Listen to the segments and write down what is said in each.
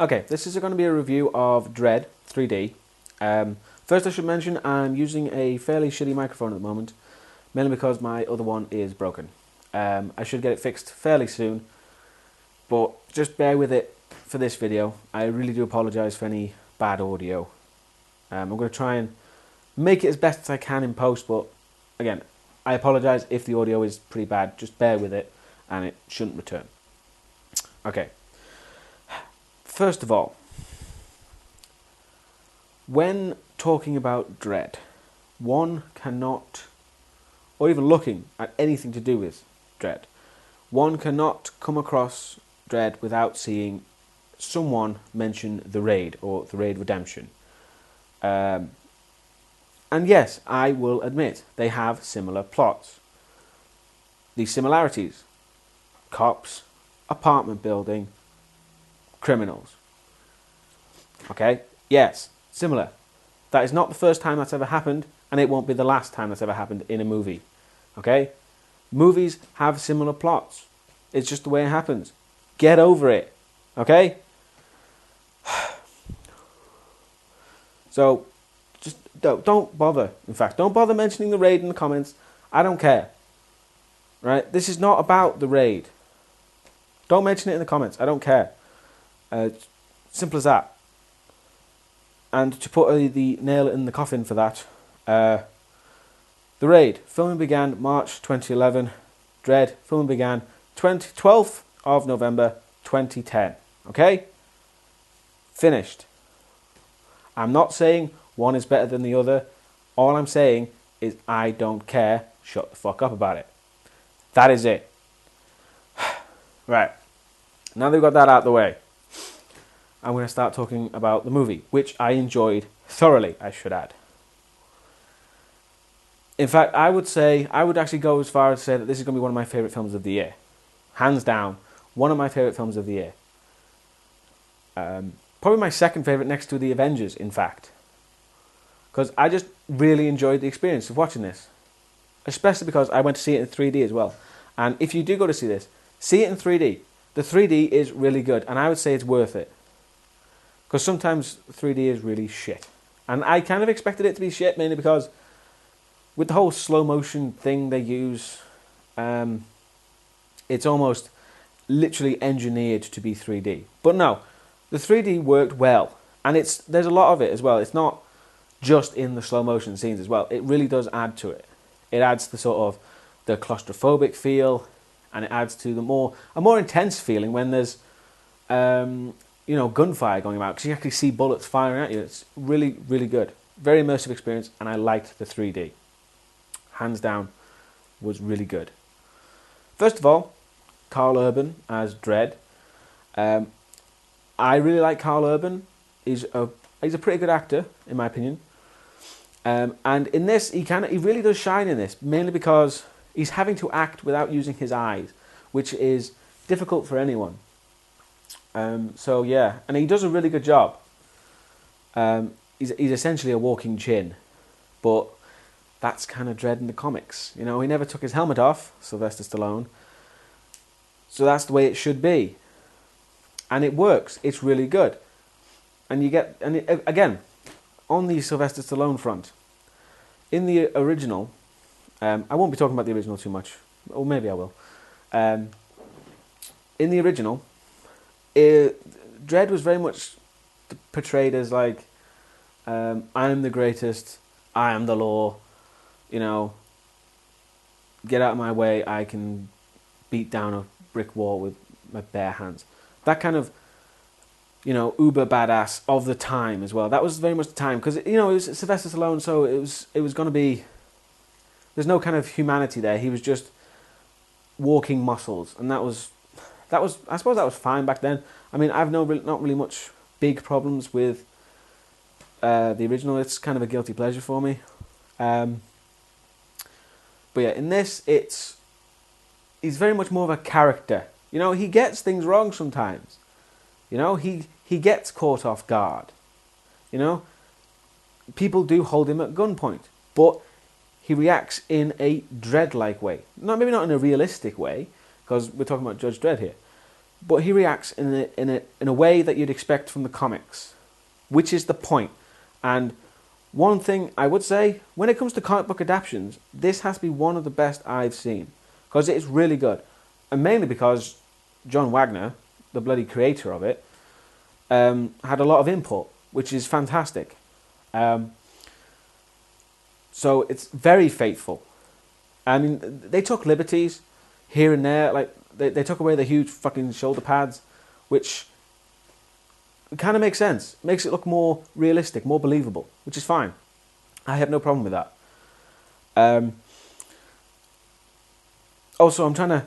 Okay, this is going to be a review of Dredd 3D. First I should mention I'm using a fairly shitty microphone at the moment, mainly because my other one is broken. I should get it fixed fairly soon, but just bear with it for this video. I really do apologise for any bad audio. I'm going to try and make it as best as I can in post, but again, I apologise if the audio is pretty bad. Just bear with it and it shouldn't return. Okay. First of all, when talking about Dredd, one cannot, or even looking at anything to do with Dredd, one cannot come across Dredd without seeing someone mention The Raid or The Raid Redemption. And yes, I will admit, they have similar plots. The similarities: cops, apartment building, criminals. Okay? Yes, similar. That is not the first time that's ever happened, and it won't be the last time that's ever happened in a movie. Okay? Movies have similar plots. It's just the way it happens. Get over it. Okay? So, just don't bother. In fact, don't bother mentioning The Raid in the comments. I don't care. Right? This is not about The Raid. Don't mention it in the comments. I don't care. Simple as that. And to put the nail in the coffin for that, The Raid, filming began March 2011. Dredd, filming began 12th of November 2010. Okay? Finished. I'm not saying one is better than the other. All I'm saying is I don't care. Shut the fuck up about it. That is it. Right. Now that we've got that out of the way, I'm going to start talking about the movie, which I enjoyed thoroughly, I should add. In fact, I would actually go as far as to say that this is going to be one of my favourite films of the year. Hands down, one of my favourite films of the year. Probably my second favourite next to The Avengers, in fact. Because I just really enjoyed the experience of watching this. Especially because I went to see it in 3D as well. And if you do go to see this, see it in 3D. The 3D is really good, and I would say it's worth it. Because sometimes 3D is really shit. And I kind of expected it to be shit, mainly because with the whole slow motion thing they use, it's almost literally engineered to be 3D. But no, the 3D worked well. And there's a lot of it as well. It's not just in the slow motion scenes as well. It really does add to it. It adds the sort of the claustrophobic feel, and it adds to a more intense feeling when there's gunfire going about, because you actually see bullets firing at you. It's really, really good. Very immersive experience, and I liked the 3D. Hands down, was really good. First of all, Karl Urban as Dredd. I really like Karl Urban. He's a pretty good actor, in my opinion. And in this, he really does shine in this, mainly because he's having to act without using his eyes, which is difficult for anyone. So yeah, and he does a really good job. He's essentially a walking chin, but that's kind of Dredd in the comics. You know, he never took his helmet off, Sylvester Stallone. So that's the way it should be, and it works. It's really good, and again, on the Sylvester Stallone front, in the original, I won't be talking about the original too much, or maybe I will. In the original, Dredd was very much portrayed as like, I'm the greatest, I am the law, get out of my way, I can beat down a brick wall with my bare hands. That kind of, uber badass of the time as well. That was very much the time, because, it was Sylvester Stallone, so it was going to be, there's no kind of humanity there. He was just walking muscles, and that was I suppose that was fine back then. I mean, I've not really much big problems with the original. It's kind of a guilty pleasure for me. But yeah, in this, he's very much more of a character. He gets things wrong sometimes. He gets caught off guard. People do hold him at gunpoint, but he reacts in a Dredd-like way. Maybe not in a realistic way, because we're talking about Judge Dredd here. but he reacts in a way that you'd expect from the comics, which is the point. And one thing I would say, when it comes to comic book adaptations, this has to be one of the best I've seen, because it is really good, and mainly because John Wagner, the bloody creator of it, had a lot of input, which is fantastic. So it's very faithful. I mean, they took liberties here and there, like they took away the huge fucking shoulder pads, which kind of makes sense. Makes it look more realistic, more believable, which is fine. I have no problem with that. Also, I'm trying to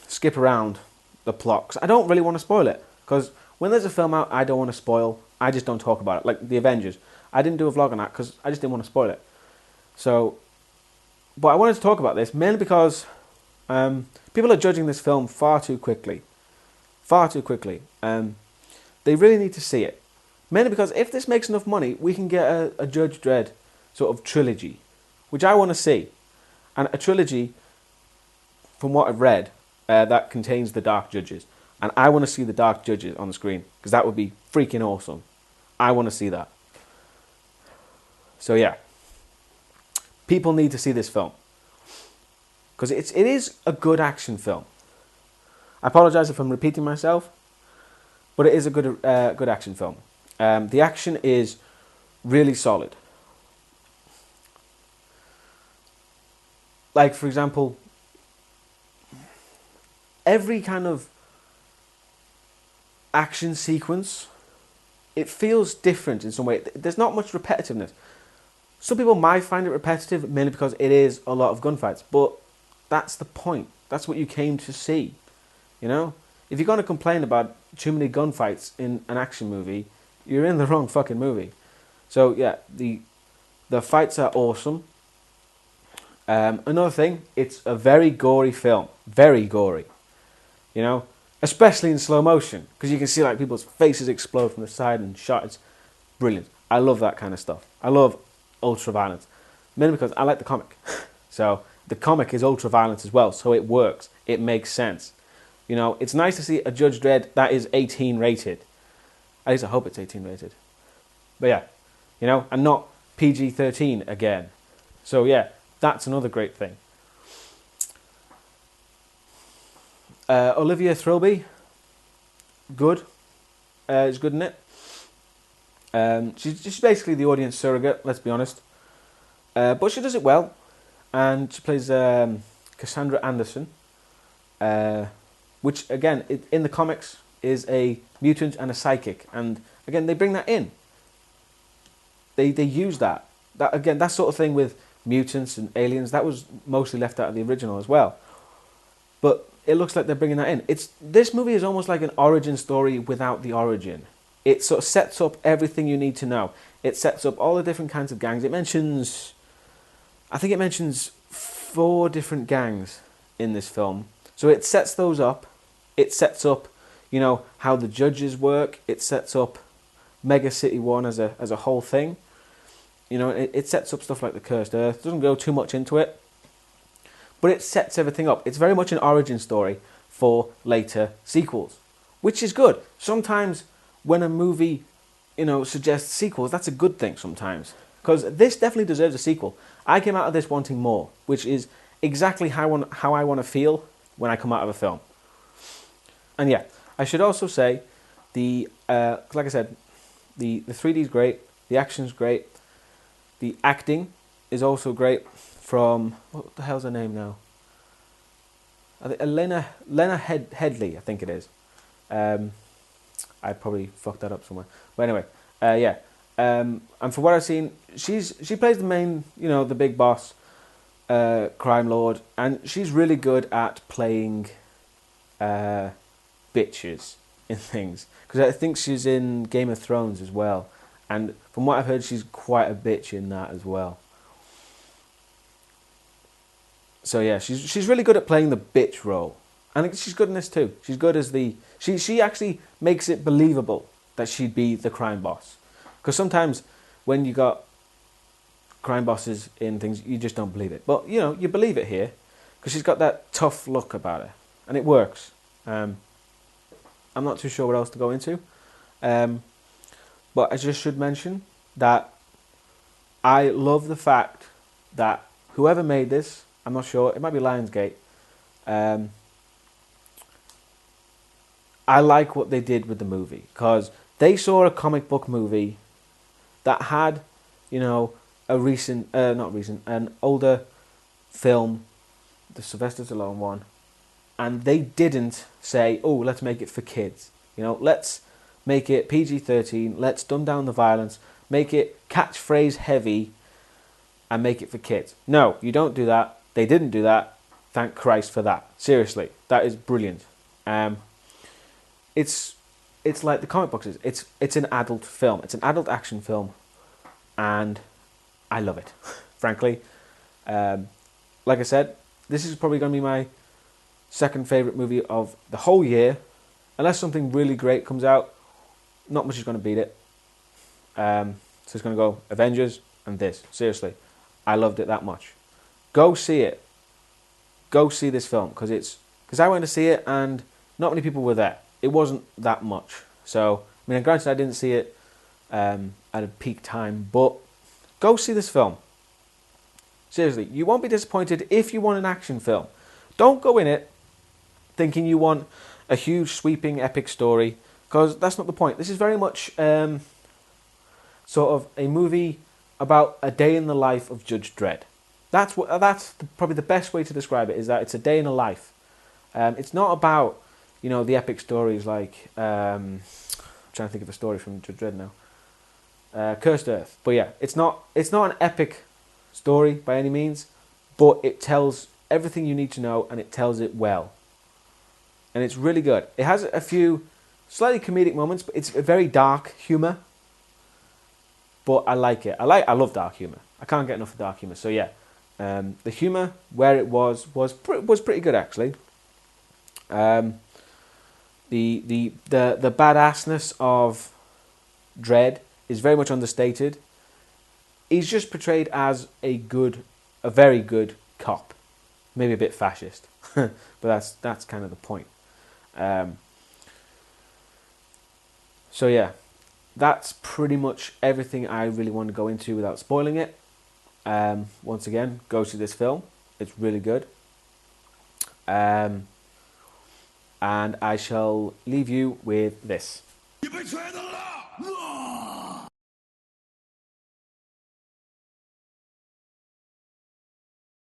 skip around the plot, 'cause I don't really want to spoil it, because when there's a film out I don't want to spoil, I just don't talk about it. Like The Avengers, I didn't do a vlog on that because I just didn't want to spoil it. So, but I wanted to talk about this mainly because people are judging this film far too quickly. Far too quickly. They really need to see it. Mainly because if this makes enough money, we can get a Judge Dredd sort of trilogy, which I want to see. And a trilogy, from what I've read, that contains the Dark Judges. And I want to see the Dark Judges on the screen, because that would be freaking awesome. I want to see that. So yeah. People need to see this film, because it is a good action film. I apologise if I'm repeating myself, but it is a good action film. The action is really solid. Like, for example, every kind of action sequence, it feels different in some way. There's not much repetitiveness. Some people might find it repetitive, mainly because it is a lot of gunfights, but that's the point. That's what you came to see, you know? If you're going to complain about too many gunfights in an action movie, you're in the wrong fucking movie. So yeah, the fights are awesome. Another thing, it's a very gory film. Very gory, you know? Especially in slow motion, because you can see like people's faces explode from the side and shot. It's brilliant. I love that kind of stuff. I love ultra violence, mainly because I like the comic. So the comic is ultra violence as well, so it works. It makes sense. You know, it's nice to see a Judge Dredd that is 18 rated. At least I hope it's 18 rated. But yeah, you know, and not PG-13 again. So yeah, that's another great thing. Olivia Thirlby, good. Is good in it. She's basically the audience surrogate, let's be honest. But she does it well. And she plays Cassandra Anderson, which, again, in the comics is a mutant and a psychic. And, again, they bring that in. They use that. Again, that sort of thing with mutants and aliens, that was mostly left out of the original as well. But it looks like they're bringing that in. This movie is almost like an origin story without the origin. It sort of sets up everything you need to know. It sets up all the different kinds of gangs. I think it mentions 4 different gangs in this film. So it sets those up. It sets up, you know, how the judges work. It sets up Mega City 1 as a whole thing. You know, it sets up stuff like the Cursed Earth. It doesn't go too much into it, but it sets everything up. It's very much an origin story for later sequels, which is good. Sometimes when a movie, you know, suggests sequels, that's a good thing sometimes, because this definitely deserves a sequel. I came out of this wanting more, which is exactly how I want to feel when I come out of a film. And yeah, I should also say, like I said, the 3D is great, the action's great, the acting is also great from, what the hell's her name now? Lena Headey, I think it is. I probably fucked that up somewhere. But anyway, yeah. And from what I've seen, she plays the main, you know, the big boss, crime lord, and she's really good at playing bitches in things. Because I think she's in Game of Thrones as well. And from what I've heard, she's quite a bitch in that as well. So yeah, she's really good at playing the bitch role. And she's good in this too. She's good as she actually makes it believable that she'd be the crime boss. Because sometimes when you got crime bosses in things, you just don't believe it. But, you know, you believe it here. Because she's got that tough look about her. And it works. I'm not too sure what else to go into. But I just should mention that I love the fact that whoever made this, I'm not sure, it might be Lionsgate. I like what they did with the movie because they saw a comic book movie that had, you know, an older film, the Sylvester Stallone one, and they didn't say, oh, let's make it for kids. You know, let's make it PG-13, let's dumb down the violence, make it catchphrase heavy, and make it for kids. No, you don't do that. They didn't do that. Thank Christ for that. Seriously, that is brilliant. It's like the comic books is. It's an adult film. It's an adult action film, and I love it. Frankly, like I said, this is probably going to be my second favorite movie of the whole year, unless something really great comes out. Not much is going to beat it. So it's going to go Avengers and this. Seriously, I loved it that much. Go see it. Go see this film because I went to see it and not many people were there. It wasn't that much. So I mean, granted, I didn't see it at a peak time, but go see this film. Seriously, you won't be disappointed if you want an action film. Don't go in it thinking you want a huge, sweeping, epic story, because that's not the point. This is very much sort of a movie about a day in the life of Judge Dredd. Probably the best way to describe it, is that it's a day in a life. It's not about, you know, the epic stories like I'm trying to think of a story from Judge Dredd now. Cursed Earth. But yeah, it's not an epic story by any means, but it tells everything you need to know and it tells it well. And it's really good. It has a few slightly comedic moments, but it's a very dark humour. But I like it. I love dark humour. I can't get enough of dark humour. So yeah, the humour where it was pretty good actually. The badassness of Dredd is very much understated. He's just portrayed as a very good cop, maybe a bit fascist, but that's kind of the point. So yeah, that's pretty much everything I really want to go into without spoiling it. Once again, go see this film. It's really good. And I shall leave you with this. You betray the